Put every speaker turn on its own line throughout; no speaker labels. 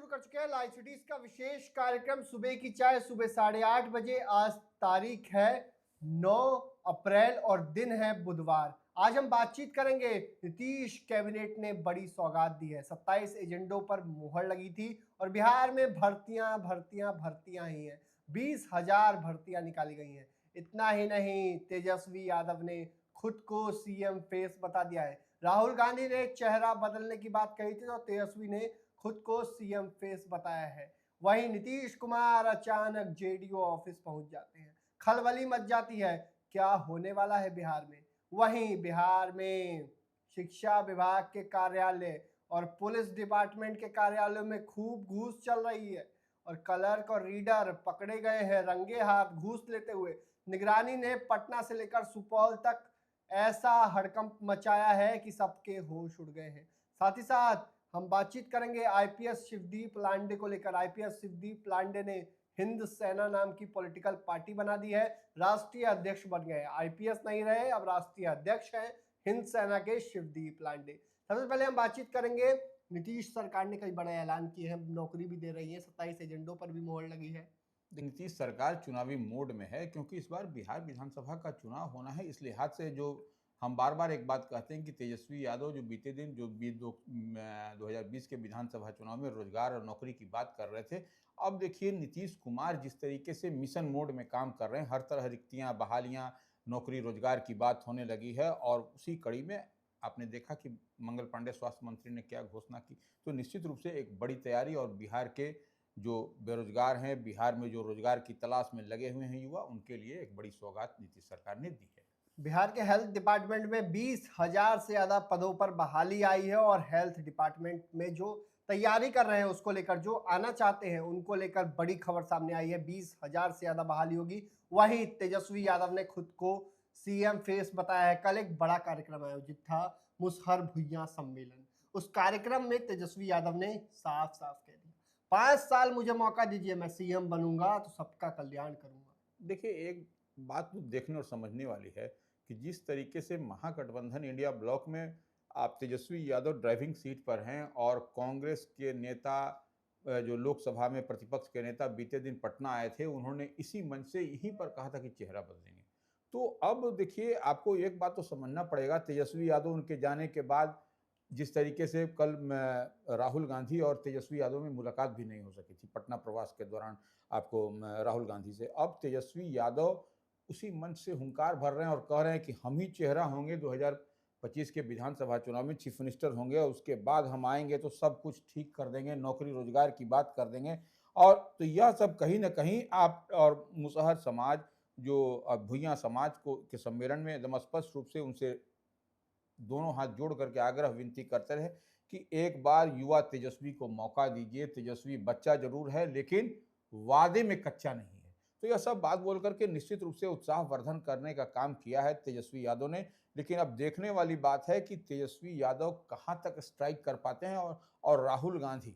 शुरू कर चुके हैं लाइव सिटीज का विशेष कार्यक्रम सुबह की चाय सुबह 8:30 बजे। आज तारीख है 9 अप्रैल और दिन है बुधवार। आज हम बातचीत करेंगे। नीतीश कैबिनेट ने बड़ी सौगात दी है। 27 एजेंडों पर मुहर लगी थी और बिहार में भर्तियां भर्तियां भर्तियां ही हैं। 20,000 भर्तियां निकाली गई हैं। इतना ही नहीं, तेजस्वी यादव ने खुद को सीएम फेस बता दिया है। राहुल गांधी ने चेहरा बदलने की बात कही थी तो तेजस्वी ने खुद को सीएम फेस बताया है। वहीं नीतीश कुमार अचानक जेडीओ ऑफिस पहुंच जाते हैं। खलबली मच जाती है। क्या होने वाला है बिहार में? वहीं बिहार में शिक्षा विभाग के कार्यालय और पुलिस डिपार्टमेंट के कार्यालयों में खूब घूस चल रही है और क्लर्क और रीडर पकड़े गए हैं रंगे हाथ घूस लेते हुए। निगरानी ने पटना से लेकर सुपौल तक ऐसा हड़कंप मचाया है कि सबके होश उड़ गए हैं। साथ ही साथ हम बातचीत करेंगे आईपीएस शिवदीप लांडे को लेकर। आईपीएस शिवदीप लांडे ने हिंद सेना नाम की पॉलिटिकल पार्टी बना दी है, राष्ट्रीय अध्यक्ष बन गए। आईपीएस नहीं रहे, अब राष्ट्रीय अध्यक्ष हैं हिंद सेना के शिवदीप लांडे। सबसे पहले हम बातचीत करेंगे, नीतीश सरकार ने कई बड़े ऐलान किए हैं, नौकरी भी दे रही है, 27 एजेंडों पर भी मोहर लगी है।
नीतीश सरकार चुनावी मोड में है क्योंकि इस बार बिहार विधानसभा का चुनाव होना है। इस लिहाज से जो हम बार बार एक बात कहते हैं कि तेजस्वी यादव जो बीते दिन 2020 के विधानसभा चुनाव में रोजगार और नौकरी की बात कर रहे थे, अब देखिए नीतीश कुमार जिस तरीके से मिशन मोड में काम कर रहे हैं, हर तरह रिक्तियां, बहालियां, नौकरी रोजगार की बात होने लगी है। और उसी कड़ी में आपने देखा कि मंगल पांडे स्वास्थ्य मंत्री ने क्या घोषणा की। तो निश्चित रूप से एक बड़ी तैयारी और बिहार के जो बेरोजगार हैं, बिहार में जो रोजगार की तलाश में लगे हुए हैं युवा, उनके लिए एक बड़ी सौगात नीतीश सरकार ने दी है।
बिहार के हेल्थ डिपार्टमेंट में 20,000 से ज्यादा पदों पर बहाली आई है और हेल्थ डिपार्टमेंट में जो तैयारी कर रहे हैं उसको लेकर, जो आना चाहते हैं उनको लेकर बड़ी खबर सामने आई है। 20,000 से ज्यादा बहाली होगी। वहीं तेजस्वी यादव ने खुद को सीएम फेस बताया है। कल एक बड़ा कार्यक्रम आयोजित था, मुसहर भुइयां सम्मेलन। उस कार्यक्रम में तेजस्वी यादव ने साफ साफ कह दिया, 5 साल मुझे मौका दीजिए, मैं सीएम बनूंगा तो सबका कल्याण करूंगा।
देखिए, एक बात तो देखने और समझने वाली है कि जिस तरीके से महागठबंधन इंडिया ब्लॉक में आप तेजस्वी यादव ड्राइविंग सीट पर हैं और कांग्रेस के नेता जो लोकसभा में प्रतिपक्ष के नेता बीते दिन पटना आए थे, उन्होंने इसी मंच से यहीं पर कहा था कि चेहरा बदलेंगे। तो अब देखिए, आपको एक बात तो समझना पड़ेगा, तेजस्वी यादव उनके जाने के बाद जिस तरीके से कल राहुल गांधी और तेजस्वी यादव में मुलाकात भी नहीं हो सकी थी पटना प्रवास के दौरान आपको राहुल गांधी से, अब तेजस्वी यादव उसी मंच से हुंकार भर रहे हैं और कह रहे हैं कि हम ही चेहरा होंगे 2025 के विधानसभा चुनाव में, चीफ मिनिस्टर होंगे और उसके बाद हम आएंगे तो सब कुछ ठीक कर देंगे, नौकरी रोजगार की बात कर देंगे। और तो यह सब कहीं ना कहीं आप और मुसहर समाज जो भुइयां समाज को के सम्मेलन में एकदम स्पष्ट रूप से उनसे दोनों हाथ जोड़ करके आग्रह विनती करते रहे कि एक बार युवा तेजस्वी को मौका दीजिए। तेजस्वी बच्चा जरूर है लेकिन वादे में कच्चा नहीं है। तो यह सब बात बोल करके निश्चित रूप से उत्साह वर्धन करने का काम किया है तेजस्वी यादव ने। लेकिन अब देखने वाली बात है कि तेजस्वी यादव कहाँ तक स्ट्राइक कर पाते हैं। और राहुल गांधी,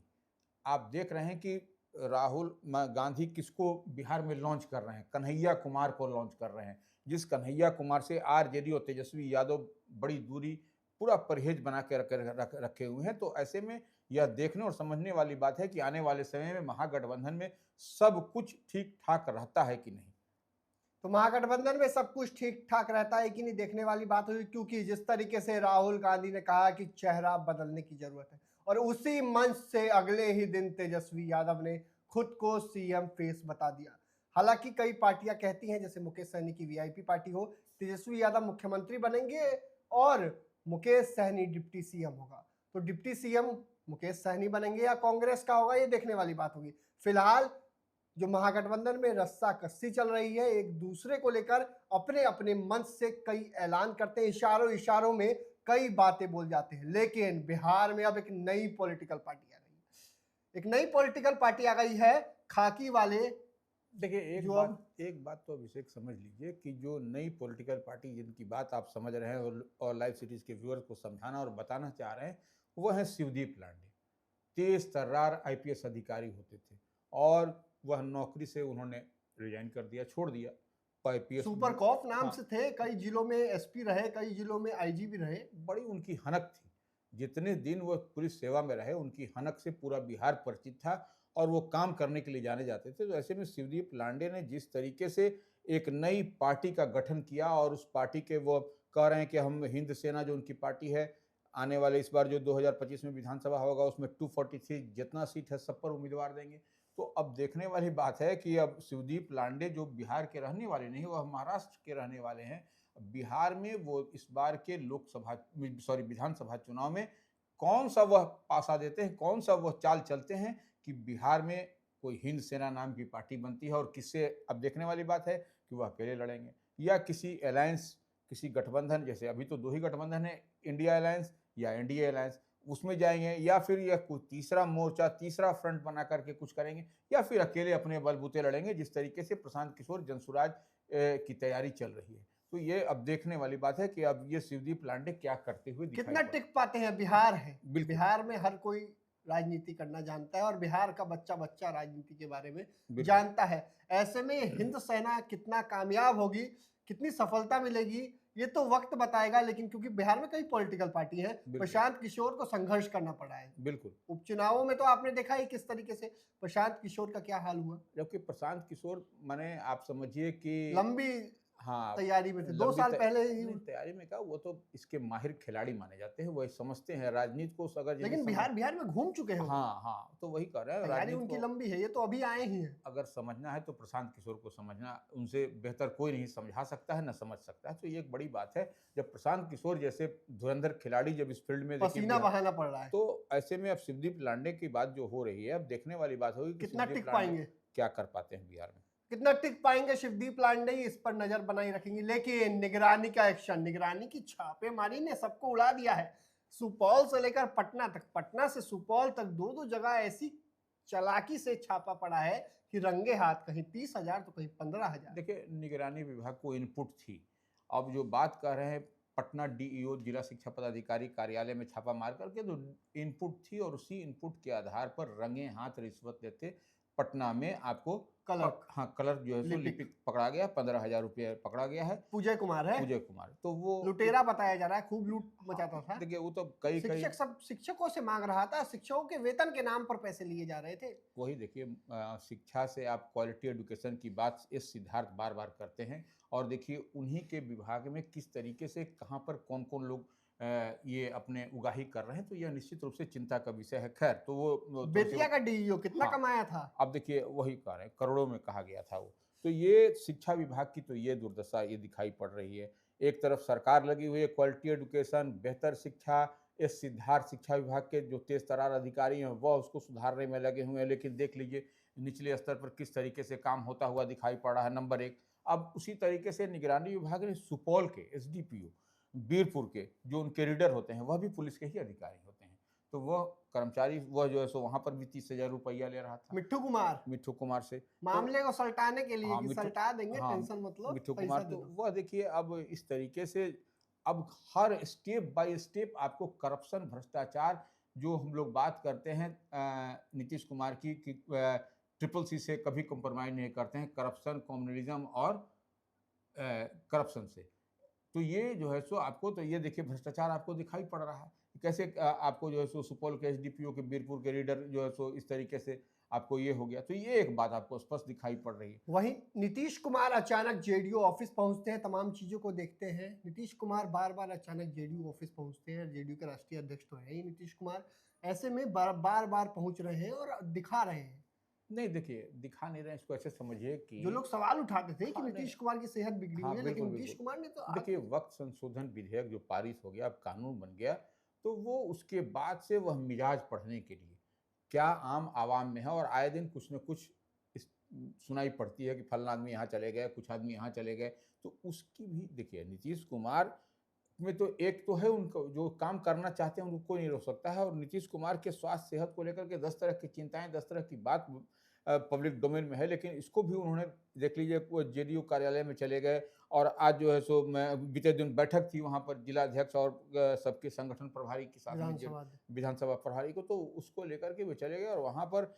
आप देख रहे हैं कि राहुल गांधी किसको बिहार में लॉन्च कर रहे हैं, कन्हैया कुमार को लॉन्च कर रहे हैं, जिस कन्हैया कुमार से आरजेडी और तेजस्वी यादव बड़ी दूरी, पूरा परहेज बना के रखे हुए हैं। तो ऐसे में यह देखने और समझने वाली बात है कि आने वाले समय में महागठबंधन में सब कुछ ठीक ठाक रहता है कि नहीं।
तो महागठबंधन में सब कुछ ठीक ठाक रहता है कि नहीं, देखने वाली बात हुई, क्योंकि जिस तरीके से राहुल गांधी ने कहा कि चेहरा बदलने की जरूरत है और उसी मंच से अगले ही दिन तेजस्वी यादव ने खुद को सीएम फेस बता दिया। हालांकि कई पार्टियां कहती हैं, जैसे मुकेश सहनी की वीआईपी पार्टी हो, तेजस्वी यादव मुख्यमंत्री बनेंगे और मुकेश सहनी डिप्टी सीएम होगा। तो डिप्टी सीएम मुकेश सहनी बनेंगे या कांग्रेस का होगा, ये देखने वाली बात होगी। फिलहाल जो महागठबंधन में रस्सा कस्सी चल रही है, एक दूसरे को लेकर अपने अपने मंच से कई ऐलान करते हैं, इशारों इशारों में कई बातें बोल जाते हैं। लेकिन बिहार में अब एक नई पॉलिटिकल पार्टी आ गई है। एक नई पॉलिटिकल पार्टी आ गई है, खाकी वाले।
देखिए, एक बात तो अभिषेक समझ लीजिए कि जो नई पॉलिटिकल पार्टी जिनकी बात आप समझ रहे हैं और लाइव सिटीज के व्यूअर्स को समझाना और बताना चाह रहे हैं, वो है शिवदीप लांडे। तेज तर्रार आईपीएस अधिकारी होते थे और वह नौकरी से उन्होंने रिजाइन कर दिया, छोड़ दिया। आईपीएस
सुपर कॉप नाम
हाँ,
से थे, कई जिलों में एसपी रहे, कई जिलों में आईजी भी रहे।
बड़ी उनकी हनक थी जितने दिन वो पुलिस सेवा में रहे, उनकी हनक से पूरा बिहार परिचित था और वो काम करने के लिए जाने जाते थे। तो ऐसे में शिवदीप लांडे ने जिस तरीके से एक नई पार्टी का गठन किया और उस पार्टी के वो कह रहे हैं कि हम हिंद सेना जो उनकी पार्टी है, आने वाले इस बार जो 2025 में विधानसभा होगा उसमें 243 जितना सीट है सब पर उम्मीदवार देंगे। तो अब देखने वाली बात है कि अब शिवदीप लांडे जो बिहार के रहने वाले नहीं, वह महाराष्ट्र के रहने वाले हैं। बिहार में वो इस बार के विधानसभा चुनाव में कौन-सा वह पासा देते हैं, कौन-सा वह चाल चलते हैं कि बिहार में कोई हिंद सेना नाम की पार्टी बनती है और किससे अब देखने वाली बात है कि वह अकेले लड़ेंगे या किसी अलायंस, किसी गठबंधन, जैसे अभी तो 2 ही गठबंधन है, इंडिया अलायंस या एनडीए अलायंस, उसमें जाएँगे या फिर यह कोई तीसरा मोर्चा, तीसरा फ्रंट बना करके कुछ करेंगे या फिर अकेले अपने बलबूते लड़ेंगे, जिस तरीके से प्रशांत किशोर जनसुराज की तैयारी चल रही है। तो ये अब देखने वाली बात है कि अब ये शिवदीप लांडे क्या करते हुए दिखाई
कितना
पड़ते
टिक पाते हैं? बिहार है,
बिल्कुल।
बिहार में हर कोई राजनीति करना जानता है और बिहार का बच्चा बच्चा राजनीति के बारे में
बिल्कुल।
जानता है। ऐसे में हिंद सेना कितना कामयाब होगी, कितनी सफलता मिलेगी, ये तो वक्त बताएगा। लेकिन क्योंकि बिहार में कई पॉलिटिकल पार्टी है,
बिल्कुल।
प्रशांत किशोर को संघर्ष करना पड़ा है।
बिल्कुल।
उपचुनावों में तो आपने देखा ही किस तरीके से प्रशांत किशोर का क्या हाल हुआ।
जबकि प्रशांत किशोर माने आप समझिए कि
लंबी
हाँ,
तैयारी में थे, 2
लंबी
साल
तै
पहले ही।
नहीं तैयारी में क्या, वो तो इसके माहिर खिलाड़ी माने जाते हैं, वही समझते हैं राजनीति को अगर यदि
लेकिन
समझ
बिहार में घूम चुके हैं वो।
हाँ, हाँ, तो वही कह रहे हैं
तैयारी
राजनीति
उनकी
को
लंबी है, ये तो अभी आए ही हैं।
अगर समझना है तो प्रशांत किशोर को समझना, उनसे बेहतर कोई नहीं समझा सकता है, ना समझ सकता है। तो ये एक बड़ी बात है, जब प्रशांत किशोर जैसे धुरंधर खिलाड़ी जब इस फील्ड में देखिए
पसीना बहाना पड़ रहा है।
तो ऐसे में अब शिवदीप लांडे की बात जो हो रही है, अब देखने वाली बात होगी कि
कितना
शिवदीप
टिक
लांडे
पाएंगे,
क्या कर पाते हैं बिहार में।
कितना टिक पाएंगे शिवदीप लांडे, इस पर नजर बनाई रखेंगे। लेकिन निगरानी का एक्शन, निगरानी की छापेमारी ने सबको उड़ा दिया है। सुपौल से लेकर पटना तक, पटना से सुपौल तक 2-2 जगह ऐसी चालाकी से छापा पड़ा है कि रंगे हाथ, कहीं 30,000 तो कहीं 15,000।
देखिए, निगरानी विभाग को इनपुट थी। अब जो बात कर रहे हैं पटना डीईओ जिला शिक्षा पदाधिकारी कार्यालय में छापा मार करके, तो इनपुट थी और उसी इनपुट के आधार पर रंगे हाथ रिश्वत देते पटना में आपको
क्लर्क,
हाँ, क्लर्क जो है सो लिपिक पकड़ा गया, 15,000 रुपये पकड़ा गया है।
पूजय कुमार है,
पूजय कुमार, तो वो
लुटेरा बताया जा रहा है, खूब लूट मचाता था।
देखिए वो तो कई
शिक्षकों से मांग रहा था, शिक्षकों के वेतन के नाम पर पैसे लिए जा रहे थे।
वही देखिए, शिक्षा से आप क्वालिटी एजुकेशन की बात एस सिद्धार्थ बार बार करते हैं और देखिए उन्हीं के विभाग में किस तरीके से कहाँ पर कौन कौन लोग ये अपने उगाही कर रहे हैं, तो यह निश्चित रूप से चिंता का विषय है। खैर, तो वो
बेतिया का डीईओ कितना
हाँ,
कमाया था।
अब देखिए वही कह रहे हैं, करोड़ों में कहा गया था वो। तो ये शिक्षा विभाग की तो ये दुर्दशा ये दिखाई पड़ रही है। एक तरफ सरकार लगी हुई है क्वालिटी एजुकेशन, बेहतर शिक्षा, इस सिद्धार्थ शिक्षा विभाग के जो तेज तर्रार अधिकारी हैं वह उसको सुधारने में लगे हुए हैं, लेकिन देख लीजिए निचले स्तर पर किस तरीके से काम होता हुआ दिखाई पड़ रहा है, नंबर 1। अब उसी तरीके से निगरानी विभाग ने सुपौल के एसडीपीओ, बीरपुर के जो उनके रीडर होते हैं, वह भी पुलिस के ही अधिकारी होते हैं। तो वह कर्मचारी वह जो है सो वहाँ पर भी 30,000 रुपया ले रहा था
मिट्ठू कुमार
से।
मामले को सलटाने के लिए
हाँ,
कि सलटा देंगे,
हाँ,
टेंशन मतलब
मिट्ठू
पैसा
कुमार,
दे
तो
दो।
वह देखिए अब इस तरीके से अब हर स्टेप बाय स्टेप आपको करप्शन, भ्रष्टाचार, जो हम लोग बात करते हैं नीतीश कुमार की कि ट्रिपल सी से कभी कॉम्प्रोमाइज़ नहीं करते हैं, करप्शन, कम्युनलिज्म और करप्शन से। तो ये जो है सो आपको तो ये देखिए भ्रष्टाचार आपको दिखाई पड़ रहा है। कैसे आपको जो है सो सुपौल के एसडीपीओ के बीरपुर के रीडर जो है सो इस तरीके से आपको ये हो गया। तो ये एक बात आपको स्पष्ट दिखाई पड़ रही है।
वहीं नीतीश कुमार अचानक जेडीयू ऑफिस पहुंचते हैं, तमाम चीजों को देखते हैं। नीतीश कुमार बार बार अचानक जेडीयू ऑफिस पहुंचते हैं, जेडीयू के राष्ट्रीय अध्यक्ष तो है ही नीतीश कुमार। ऐसे में बार बार पहुंच रहे हैं और दिखा रहे हैं।
नहीं देखिए, दिखा नहीं रहे हैं, इसको ऐसे समझिए कि
जो लोग सवाल उठाते थे कि
हाँ,
नीतीश कुमार की सेहत बिगड़ी
हाँ,
हुई है, लेकिन
बिल्कुल,
नीतीश
बिल्कुल।
कुमार ने तो
देखिए, वक्त संशोधन विधेयक जो पारित हो गया, अब कानून बन गया, तो वो उसके बाद से वह मिजाज पढ़ने के लिए क्या आम आवाम में है और आए दिन कुछ न कुछ इस सुनाई पड़ती है कि फलाना आदमी यहाँ चले गए, कुछ आदमी यहाँ चले गए। तो उसकी भी देखिए नीतीश कुमार में तो एक तो है उनको जो काम करना चाहते हैं उनको कोई नहीं रोक सकता है, और नीतीश कुमार के स्वास्थ्य सेहत को लेकर के 10 तरह की चिंताएं, 10 तरह की बात पब्लिक डोमेन में है, लेकिन इसको भी उन्होंने देख लीजिए वो जेडीयू कार्यालय में चले गए और आज जो है सो मैं बीते दिन बैठक थी वहाँ पर जिलाध्यक्ष और सबके संगठन प्रभारी के साथ में विधानसभा प्रभारी को, तो उसको लेकर के वे चले गए और वहाँ पर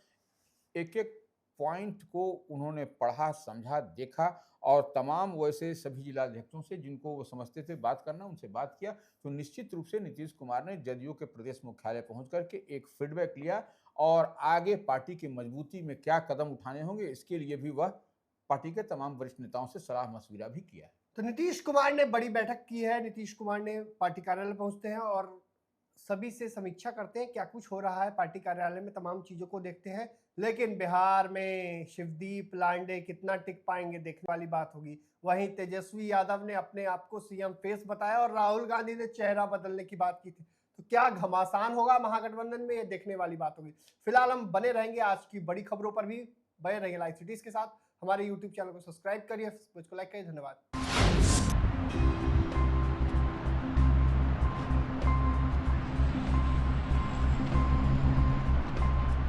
एक एक पॉइंट को उन्होंने पढ़ा, समझा, देखा और तमाम वैसे सभी जिलाध्यक्षों से जिनको वो समझते थे बात करना, उनसे बात किया। तो निश्चित रूप से नीतीश कुमार ने जदयू के प्रदेश मुख्यालय पहुंच करके एक फीडबैक लिया और आगे पार्टी की मजबूती में क्या कदम उठाने होंगे, इसके लिए भी वह पार्टी के तमाम वरिष्ठ नेताओं से सलाह-मशविरा भी किया है।
तो नीतीश कुमार ने बड़ी बैठक की है। नीतीश कुमार ने पार्टी कार्यालय पहुंचते हैं और सभी से समीक्षा करते हैं क्या कुछ हो रहा है पार्टी कार्यालय में, तमाम चीजों को देखते हैं। लेकिन बिहार में शिवदीप लांडे कितना टिक पाएंगे देखने वाली बात होगी। वहीं तेजस्वी यादव ने अपने आप को सीएम फेस बताया और राहुल गांधी ने चेहरा बदलने की बात की थी। तो क्या घमासान होगा महागठबंधन में, ये देखने वाली बात होगी। फिलहाल हम बने रहेंगे आज की बड़ी खबरों पर भी बने रहेंगे लाइव सिटीज के साथ। हमारे यूट्यूब चैनल को सब्सक्राइब करिए, को लाइक करिए। धन्यवाद।